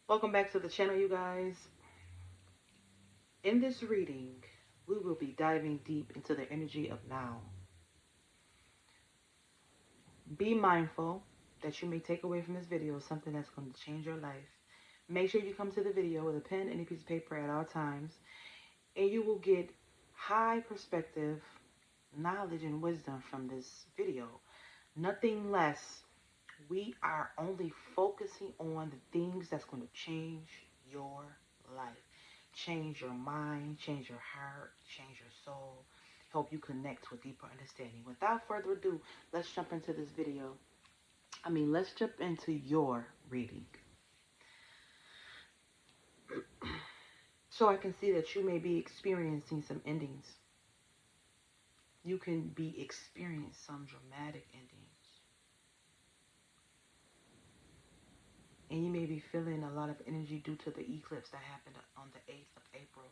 Welcome back to the channel, you guys. In this reading, we will be diving deep into the energy of now. Be mindful that you may take away from this video something that's going to change your life. Make sure you come to the video with a pen and a piece of paper at all times, and you will get high perspective, knowledge, and wisdom from this video. Nothing less. We are only focusing on the things that's going to change your life. Change your mind, change your heart, change your soul, help you connect to a deeper understanding. Without further ado, let's jump into this video. Let's jump into your reading. So I can see that you may be experiencing some endings. You can be experiencing some dramatic endings. And you may be feeling a lot of energy due to the eclipse that happened on the 8th of April.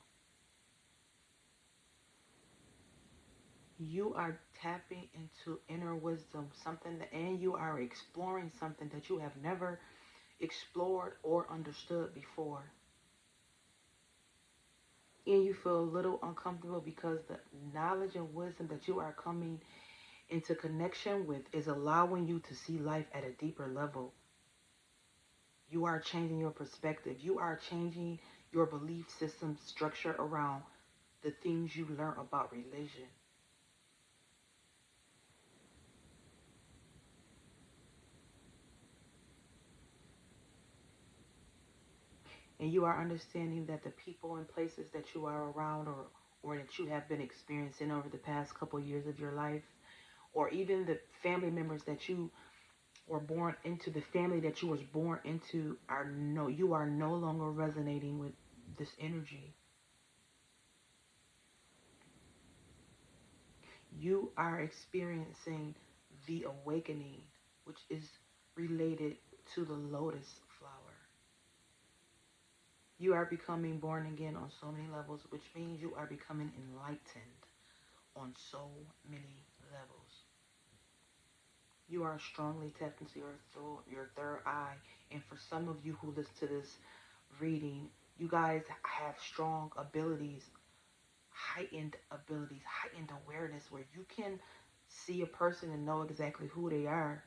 You are tapping into inner wisdom, and you are exploring something that you have never explored or understood before. And you feel a little uncomfortable because the knowledge and wisdom that you are coming into connection with is allowing you to see life at a deeper level. You are changing your perspective. You are changing your belief system structure around the things you learn about religion. And you are understanding that the people and places that you are around, or that you have been experiencing over the past couple years of your life, or even the family members that you were born into, the family that you was born into, you are no longer resonating with this energy. You are experiencing the awakening, which is related to the lotus flower. You are becoming born again on so many levels, which means you are becoming enlightened on so many levels. You are strongly tapped into your third eye. And for some of you who listen to this reading, you guys have strong abilities, heightened awareness, where you can see a person and know exactly who they are,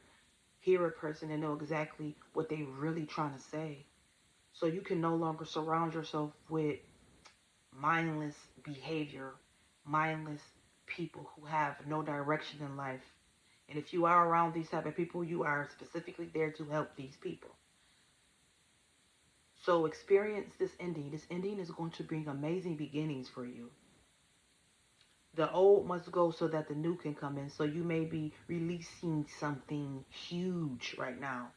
hear a person and know exactly what they really trying to say. So you can no longer surround yourself with mindless behavior, mindless people who have no direction in life. And if you are around these type of people, you are specifically there to help these people. So experience this ending. This ending is going to bring amazing beginnings for you. The old must go so that the new can come in. So you may be releasing something huge right now,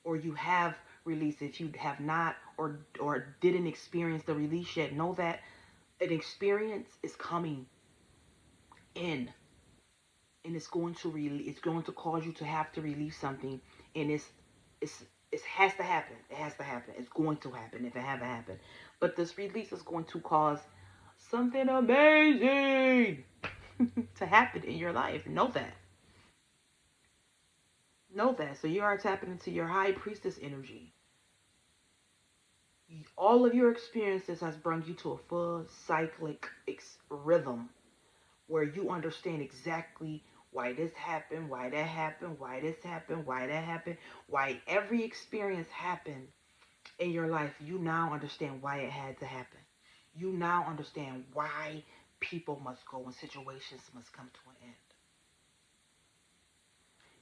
or you have released. If you have not, or didn't experience the release yet, know that an experience is coming in, and it's going to cause you to have to release something, and it's it has to happen. It has to happen. It's going to happen if it haven't happened. But this release is going to cause something amazing to happen in your life. Know that. Know that. So you are tapping into your high priestess energy. All of your experiences has brought you to a full cyclic rhythm, where you understand exactly why this happened, why that happened, why this happened, why that happened, why every experience happened in your life. You now understand why it had to happen. You now understand why people must go and situations must come to an end.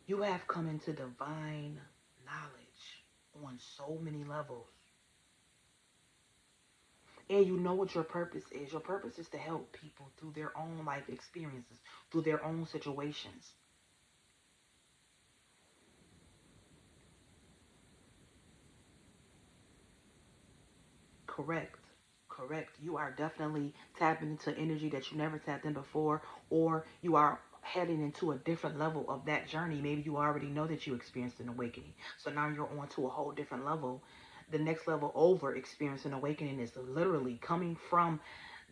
You have come into divine knowledge on so many levels. And you know what your purpose is. Your purpose is to help people through their own life experiences, through their own situations. Correct. Correct. You are definitely tapping into energy that you never tapped in before, or you are heading into a different level of that journey. Maybe you already know that you experienced an awakening. So now you're on to a whole different level. The next level over experiencing awakening is literally coming from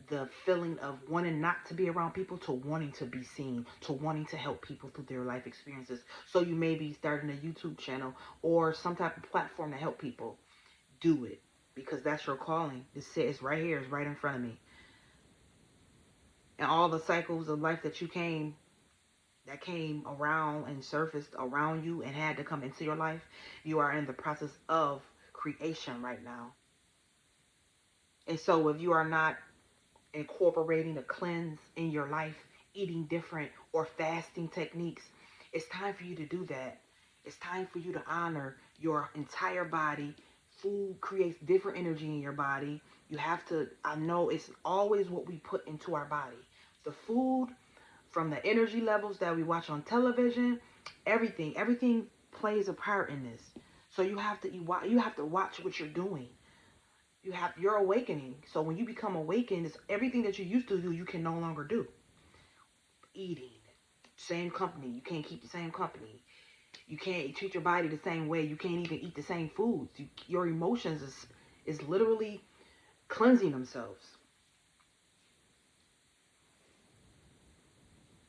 the feeling of wanting not to be around people to wanting to be seen, to wanting to help people through their life experiences. So you may be starting a YouTube channel or some type of platform to help people. Do it. because that's your calling. It's right here. It's right in front of me. And all the cycles of life that came around and surfaced around you and had to come into your life, you are in the process of creation right now. And so if you are not incorporating a cleanse in your life, eating different or fasting techniques, it's time for you to do that. It's time for you to honor your entire body. Food creates different energy in your body. You have to, I know it's always what we put into our body. The food, from the energy levels that we watch on television, everything plays a part in this. So you have to watch what you're doing. You're awakening. So when you become awakened, it's everything that you used to do you can no longer do. Eating, same company, you can't keep the same company. You can't treat your body the same way. You can't even eat the same foods. Your emotions is literally cleansing themselves.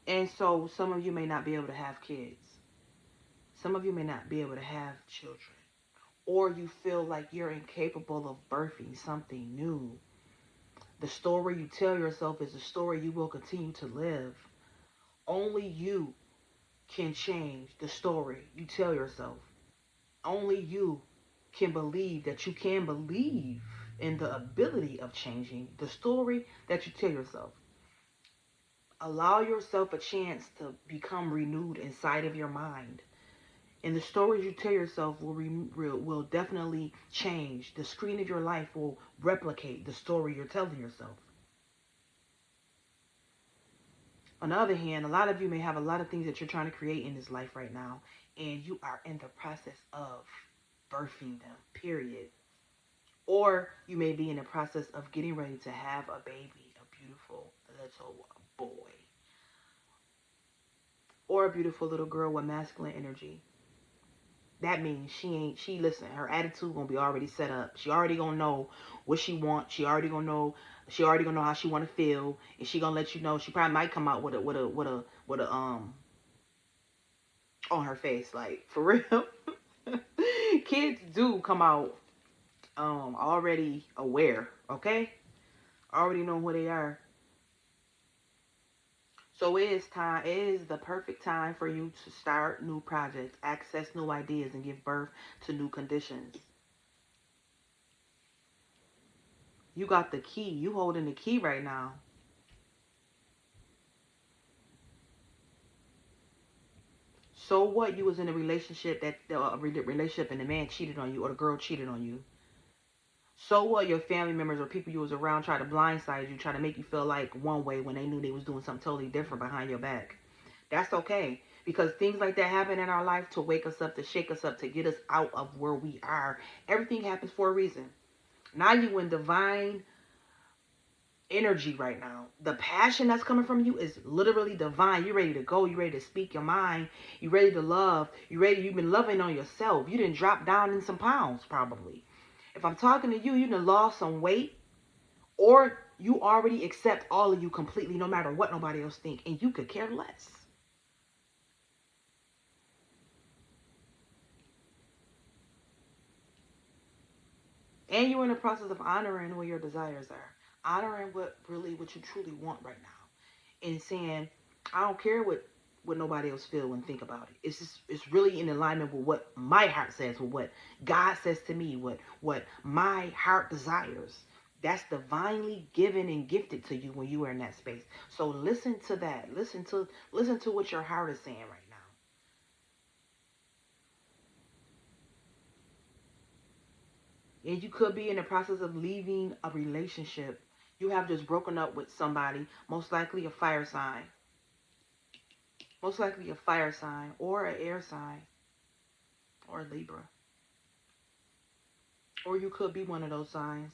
And so some of you may not be able to have kids. Some of you may not be able to have children. Or you feel like you're incapable of birthing something new. The story you tell yourself is the story you will continue to live. Only you can change the story you tell yourself. Only you can believe that you can believe in the ability of changing the story that you tell yourself. Allow yourself a chance to become renewed inside of your mind. And the stories you tell yourself will definitely change. The screen of your life will replicate the story you're telling yourself. On the other hand, a lot of you may have a lot of things that you're trying to create in this life right now, and you are in the process of birthing them, period. Or you may be in the process of getting ready to have a baby, a beautiful little boy, or a beautiful little girl with masculine energy. That means she listen, her attitude gonna be already set up. She already gonna know what she wants. She already gonna know how she wanna feel. And she gonna let you know. She probably might come out with a on her face, like, for real. Kids do come out already aware, okay? Already know who they are. So it is the perfect time for you to start new projects, access new ideas, and give birth to new conditions. You got the key. You holding the key right now. So what? You was in a relationship that relationship and the man cheated on you or the girl cheated on you. So what? Your family members or people you was around try to blindside you, try to make you feel like one way when they knew they was doing something totally different behind your back. That's okay, because things like that happen in our life to wake us up, to shake us up, to get us out of where we are. Everything happens for a reason. Now you in divine energy right now. The passion that's coming from you is literally divine. You ready to go. You ready to speak your mind. You ready to love. You've been loving on yourself. You didn't drop down in some pounds probably. If I'm talking to you, you done lost some weight, or you already accept all of you completely, no matter what nobody else think, and you could care less. And you're in the process of honoring what your desires are, honoring what you truly want right now, and saying, I don't care what nobody else feel and think about it. It's really in alignment with what my heart says, with what God says to me, what my heart desires. That's divinely given and gifted to you when you are in that space. So listen to that. Listen to what your heart is saying right now. And you could be in the process of leaving a relationship. You have just broken up with somebody, most likely a fire sign, or an air sign, or a Libra. Or you could be one of those signs.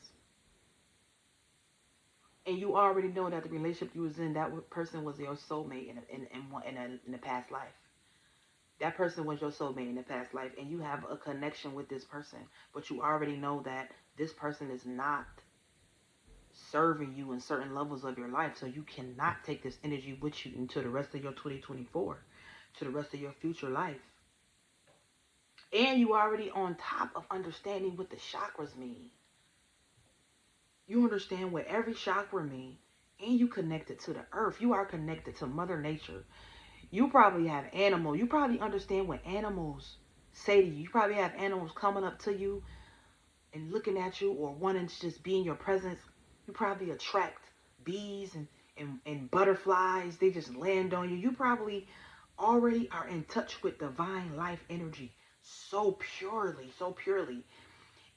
And you already know that the relationship you was in, that person was your soulmate in the past life. That person was your soulmate in the past life, and you have a connection with this person. But you already know that this person is not serving you in certain levels of your life. So you cannot take this energy with you into the rest of your 2024, to the rest of your future life. And you already on top of understanding what the chakras mean. You understand what every chakra means, and you connected to the earth. You are connected to Mother Nature. You probably have animals. You probably understand what animals say to you. You probably have animals coming up to you and looking at you or wanting to just be in your presence. You probably attract bees and butterflies. They just land on you. You probably already are in touch with divine life energy so purely, so purely.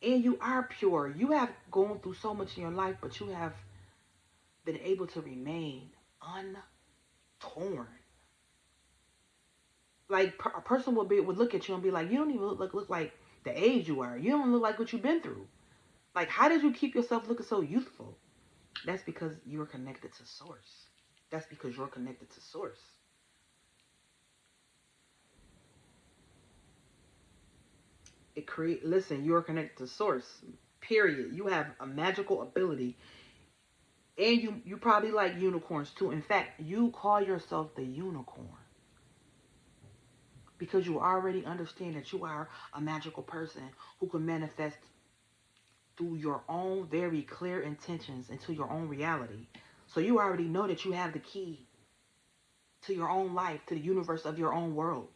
And you are pure. You have gone through so much in your life, but you have been able to remain untorn. Like a person would look at you and be like, you don't even look like the age you are. You don't look like what you've been through. Like, how did you keep yourself looking so youthful? That's because you're connected to source. That's because you're connected to source. Listen, you're connected to source. Period. You have a magical ability. And you probably like unicorns too. In fact, you call yourself the unicorn because you already understand that you are a magical person who can manifest through your own very clear intentions into your own reality. So you already know that you have the key to your own life, to the universe of your own world,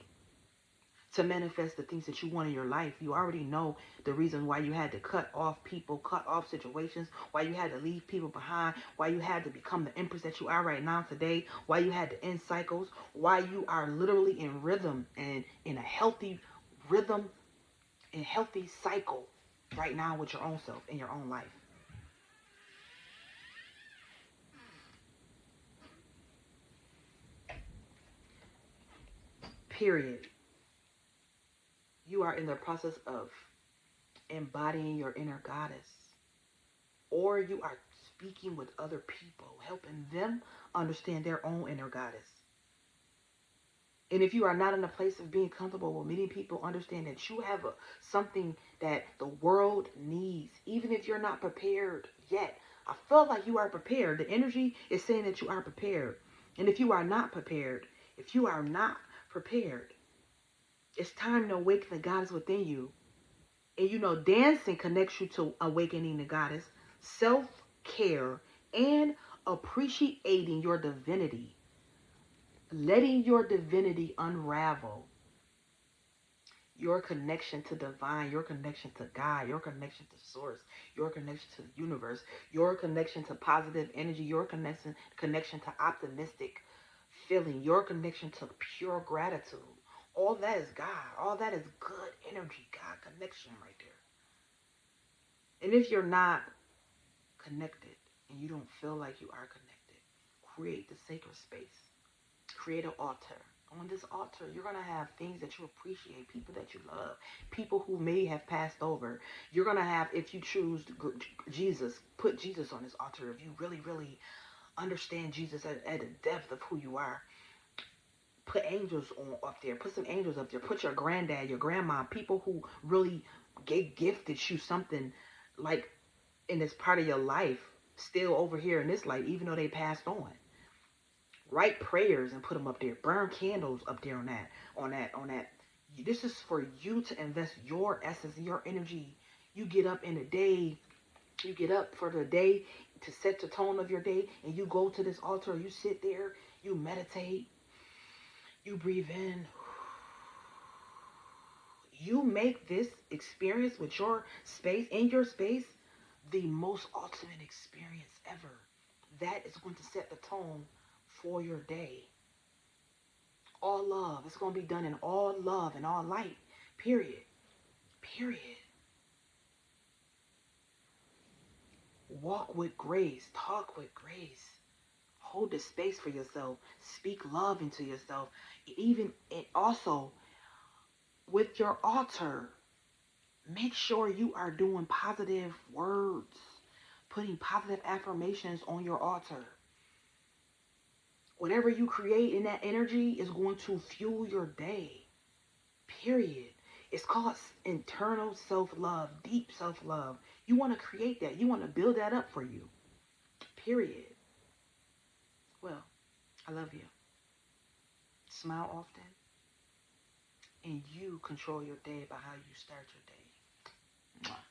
to manifest the things that you want in your life. You already know the reason why you had to cut off people, cut off situations, why you had to leave people behind, why you had to become the empress that you are right now today, why you had to end cycles, why you are literally in rhythm and in a healthy rhythm and healthy cycle right now with your own self in your own life. Period. You are in the process of embodying your inner goddess, or you are speaking with other people, helping them understand their own inner goddess. And if you are not in a place of being comfortable with meeting people, understand that you have something that the world needs, even if you're not prepared yet. I felt like you are prepared. The energy is saying that you are prepared. And if you are not prepared, if you are not prepared, it's time to awaken the goddess within you. And you know, dancing connects you to awakening the goddess, self-care, and appreciating your divinity, letting your divinity unravel, your connection to divine, your connection to God, your connection to source, your connection to the universe, your connection to positive energy, your connection to optimistic feeling, your connection to pure gratitude. All that is God. All that is good energy, God connection right there. And if you're not connected and you don't feel like you are connected, create the sacred space. Create an altar. On this altar, you're going to have things that you appreciate, people that you love, people who may have passed over. You're going to have, if you choose Jesus, put Jesus on this altar. If you really, really understand Jesus at the depth of who you are, put angels up there. Put some angels up there. Put your granddad, your grandma, people who really gifted you something like in this part of your life still over here in this life, even though they passed on. Write prayers and put them up there. Burn candles up there on that. This is for you to invest your essence, your energy. You get up in the day, you get up for the day to set the tone of your day, and you go to this altar, you sit there, you meditate, you breathe in. You make this experience with your space, in your space, the most ultimate experience ever. That is going to set the tone for your day. All love. It's going to be done in all love and all light. Period. Period. Walk with grace. Talk with grace. Hold the space for yourself. Speak love into yourself. Even and also with your altar, make sure you are doing positive words, putting positive affirmations on your altar. Whatever you create in that energy is going to fuel your day. Period. It's called internal self-love, deep self-love. You want to create that. You want to build that up for you. Period. Well, I love you. Smile often, and you control your day by how you start your day. Mwah.